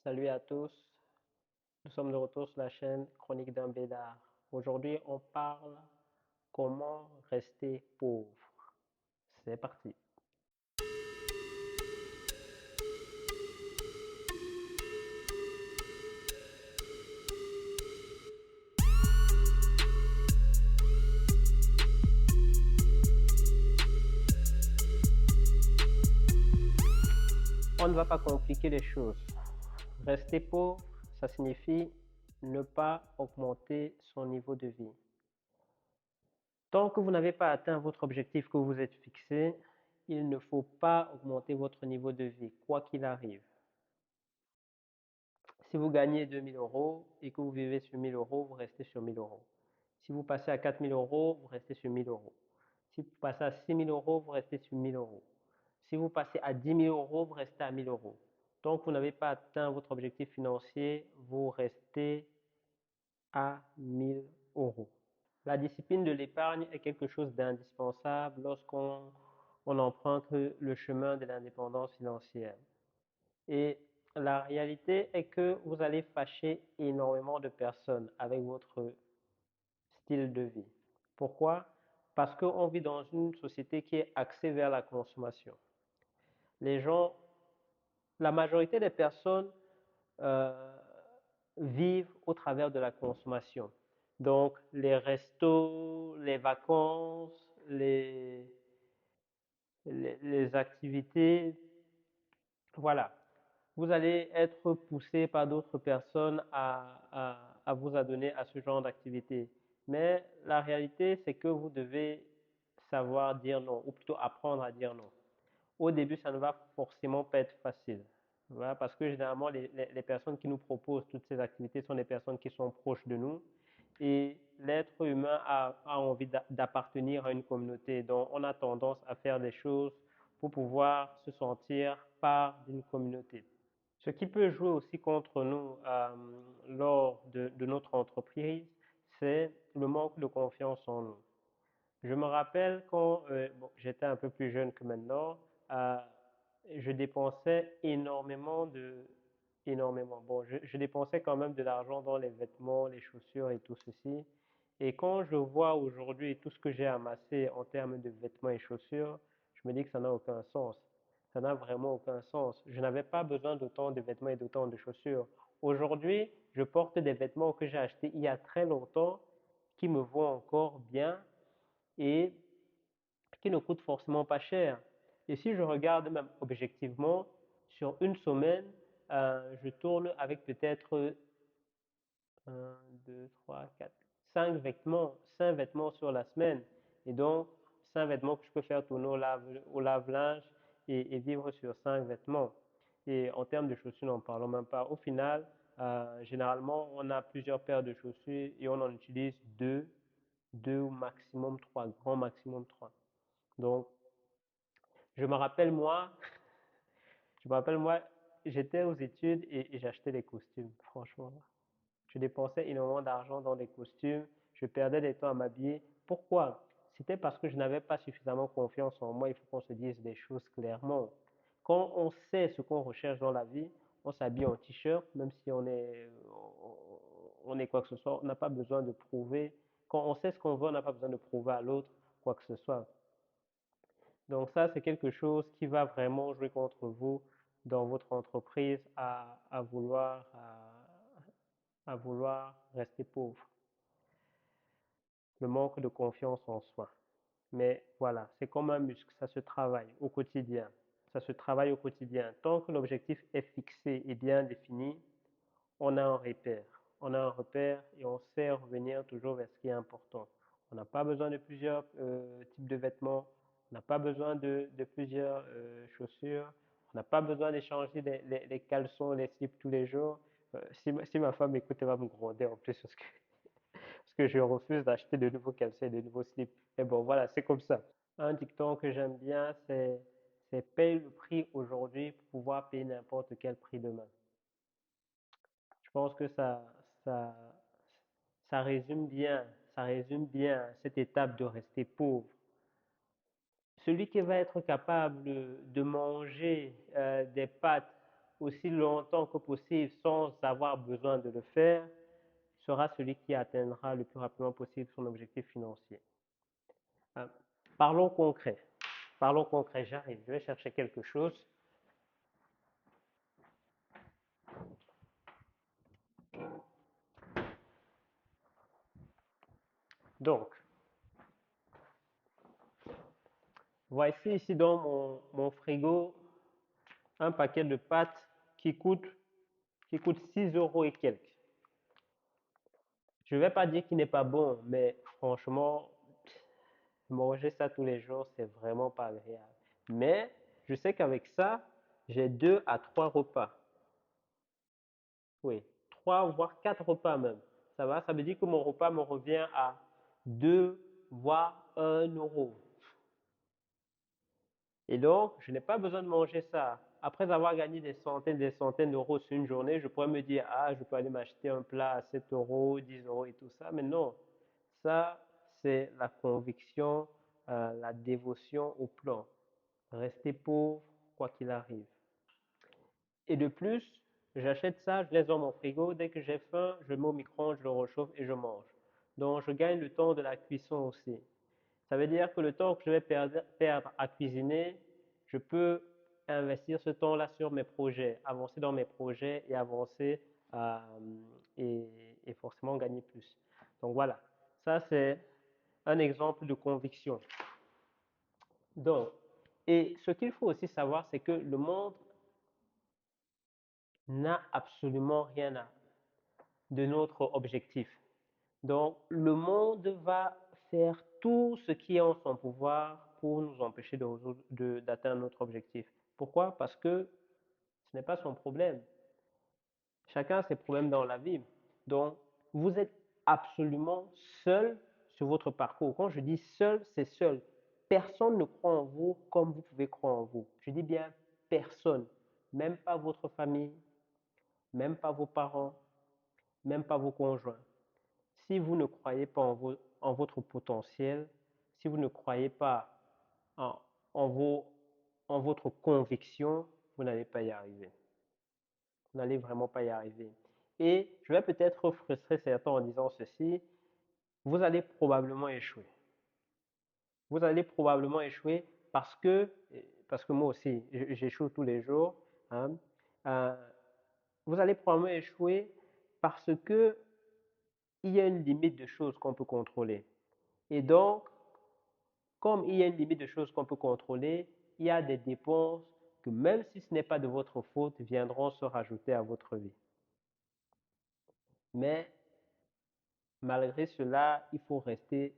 Salut à tous, nous sommes de retour sur la chaîne Chronique d'un Bédard. Aujourd'hui, on parle comment rester pauvre. C'est parti. On ne va pas compliquer les choses. Rester pauvre, ça signifie ne pas augmenter son niveau de vie. Tant que vous n'avez pas atteint votre objectif que vous vous êtes fixé, il ne faut pas augmenter votre niveau de vie, quoi qu'il arrive. Si vous gagnez 2000 euros et que vous vivez sur 1000 euros, vous restez sur 1000 euros. Si vous passez à 4000 euros, vous restez sur 1000 euros. Si vous passez à 6000 euros, vous restez sur 1000 euros. Si vous passez à 10 000 euros, vous restez à 1000 euros. Donc, vous n'avez pas atteint votre objectif financier, vous restez à 1000 euros. La discipline de l'épargne est quelque chose d'indispensable lorsqu'on emprunte le chemin de l'indépendance financière. Et la réalité est que vous allez fâcher énormément de personnes avec votre style de vie. Pourquoi? Parce qu'on vit dans une société qui est axée vers la consommation. Les gens, la majorité des personnes euh, vivent au travers de la consommation. Donc, les restos, les vacances, les activités, voilà. Vous allez être poussé par d'autres personnes à vous adonner à ce genre d'activité. Mais la réalité, c'est que vous devez savoir dire non, ou plutôt apprendre à dire non. Au début, ça ne va forcément pas être facile. Voilà, parce que généralement, les personnes qui nous proposent toutes ces activités sont des personnes qui sont proches de nous. Et l'être humain a envie d'appartenir à une communauté. Donc, on a tendance à faire des choses pour pouvoir se sentir part d'une communauté. Ce qui peut jouer aussi contre nous lors de notre entreprise, c'est le manque de confiance en nous. Je me rappelle quand bon, j'étais un peu plus jeune que maintenant, euh, je dépensais énormément. Bon, je dépensais quand même de l'argent dans les vêtements, les chaussures et tout ceci. Et quand je vois aujourd'hui tout ce que j'ai amassé en termes de vêtements et chaussures, je me dis que ça n'a aucun sens. Ça n'a vraiment aucun sens. Je n'avais pas besoin d'autant de vêtements et d'autant de chaussures. Aujourd'hui, je porte des vêtements que j'ai achetés il y a très longtemps, qui me vont encore bien et qui ne coûtent forcément pas cher. Et si je regarde même objectivement, sur une semaine, je tourne avec peut-être 1, 2, 3, 4, 5 vêtements sur la semaine. Et donc, 5 vêtements que je peux faire tourner au lave-linge et vivre sur 5 vêtements. Et en termes de chaussures, n'en parlons même pas. Au final, généralement, on a plusieurs paires de chaussures et on en utilise deux ou maximum trois, grand maximum trois. Donc, je me rappelle moi, je me rappelle moi, j'étais aux études et j'achetais des costumes, franchement. Je dépensais énormément d'argent dans des costumes, je perdais des temps à m'habiller. Pourquoi? C'était parce que je n'avais pas suffisamment confiance en moi. Il faut qu'on se dise des choses clairement. Quand on sait ce qu'on recherche dans la vie, on s'habille en t-shirt, même si on est quoi que ce soit, on n'a pas besoin de prouver. Quand on sait ce qu'on veut, on n'a pas besoin de prouver à l'autre quoi que ce soit. Donc ça, c'est quelque chose qui va vraiment jouer contre vous dans votre entreprise à vouloir rester pauvre. Le manque de confiance en soi. Mais voilà, c'est comme un muscle, ça se travaille au quotidien. Ça se travaille au quotidien. Tant que l'objectif est fixé et bien défini, on a un repère. On a un repère et on sait revenir toujours vers ce qui est important. On n'a pas besoin de plusieurs types de vêtements. On n'a pas besoin de plusieurs chaussures. On n'a pas besoin d'échanger les caleçons, les slips tous les jours. Si ma femme écoute, elle va me gronder en plus parce que je refuse d'acheter de nouveaux caleçons et de nouveaux slips. Mais bon, voilà, c'est comme ça. Un dicton que j'aime bien, c'est paye le prix aujourd'hui pour pouvoir payer n'importe quel prix demain. Je pense que ça, ça ça résume bien cette étape de rester pauvre. Celui qui va être capable de manger des pâtes aussi longtemps que possible sans avoir besoin de le faire sera celui qui atteindra le plus rapidement possible son objectif financier. Euh, Parlons concret. Parlons concret, j'arrive. Je vais chercher quelque chose. Donc, voici ici dans mon frigo un paquet de pâtes qui coûte 6 euros et quelques. Je ne vais pas dire qu'il n'est pas bon, mais franchement, manger ça tous les jours, c'est vraiment pas agréable. Mais je sais qu'avec ça, j'ai 2 à 3 repas. Oui, 3 voire 4 repas même. Ça va, ça veut dire que mon repas me revient à 2 voire 1 euro. Et donc, je n'ai pas besoin de manger ça. Après avoir gagné des centaines d'euros sur une journée, je pourrais me dire, ah, je peux aller m'acheter un plat à 7 euros, 10 euros et tout ça. Mais non, ça, c'est la conviction, la dévotion au plan. Rester pauvre, quoi qu'il arrive. Et de plus, j'achète ça, je laisse dans mon frigo. Dès que j'ai faim, je le mets au micro-ondes, je le réchauffe et je mange. Donc, je gagne le temps de la cuisson aussi. Ça veut dire que le temps que je vais perdre à cuisiner, je peux investir ce temps-là sur mes projets, avancer dans mes projets et avancer euh, et forcément gagner plus. Donc voilà, ça c'est un exemple de conviction. Donc, et ce qu'il faut aussi savoir, c'est que le monde n'a absolument rien de notre objectif. Donc, le monde va faire tout ce qui est en son pouvoir pour nous empêcher d'atteindre notre objectif. Pourquoi? Parce que ce n'est pas son problème. Chacun a ses problèmes dans la vie. Donc, vous êtes absolument seul sur votre parcours. Quand je dis seul, c'est seul. Personne ne croit en vous comme vous pouvez croire en vous. Je dis bien personne. Même pas votre famille, même pas vos parents, même pas vos conjoints. Si vous ne croyez pas en votre potentiel, si vous ne croyez pas en, en, vos, en votre conviction, vous n'allez pas y arriver. Vous n'allez vraiment pas y arriver. Et je vais peut-être frustrer certains en disant ceci, vous allez probablement échouer. Vous allez probablement échouer parce que moi aussi, j'échoue tous les jours. Hein. Euh, vous allez probablement échouer parce que il y a une limite de choses qu'on peut contrôler. Et donc, comme il y a une limite de choses qu'on peut contrôler, il y a des dépenses que même si ce n'est pas de votre faute, viendront se rajouter à votre vie. Mais malgré cela, il faut rester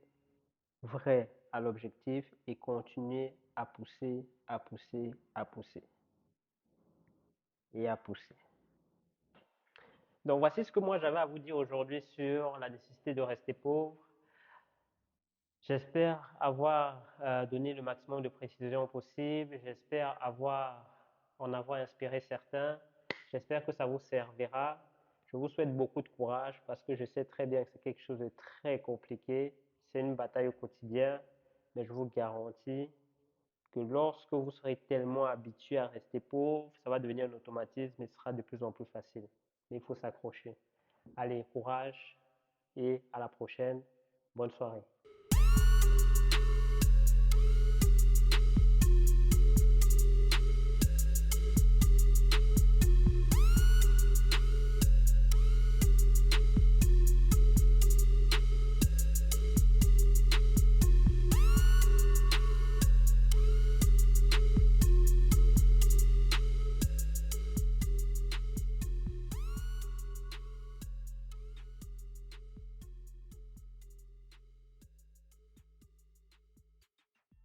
vrai à l'objectif et continuer à pousser, à pousser, à pousser et à pousser. Donc voici ce que moi j'avais à vous dire aujourd'hui sur la nécessité de rester pauvre. J'espère avoir donné le maximum de précision possible. J'espère en avoir inspiré certains. J'espère que ça vous servira. Je vous souhaite beaucoup de courage parce que je sais très bien que c'est quelque chose de très compliqué. C'est une bataille au quotidien, mais je vous garantis que lorsque vous serez tellement habitué à rester pauvre, ça va devenir un automatisme et ce sera de plus en plus facile. Mais il faut s'accrocher. Allez, courage et à la prochaine. Bonne soirée.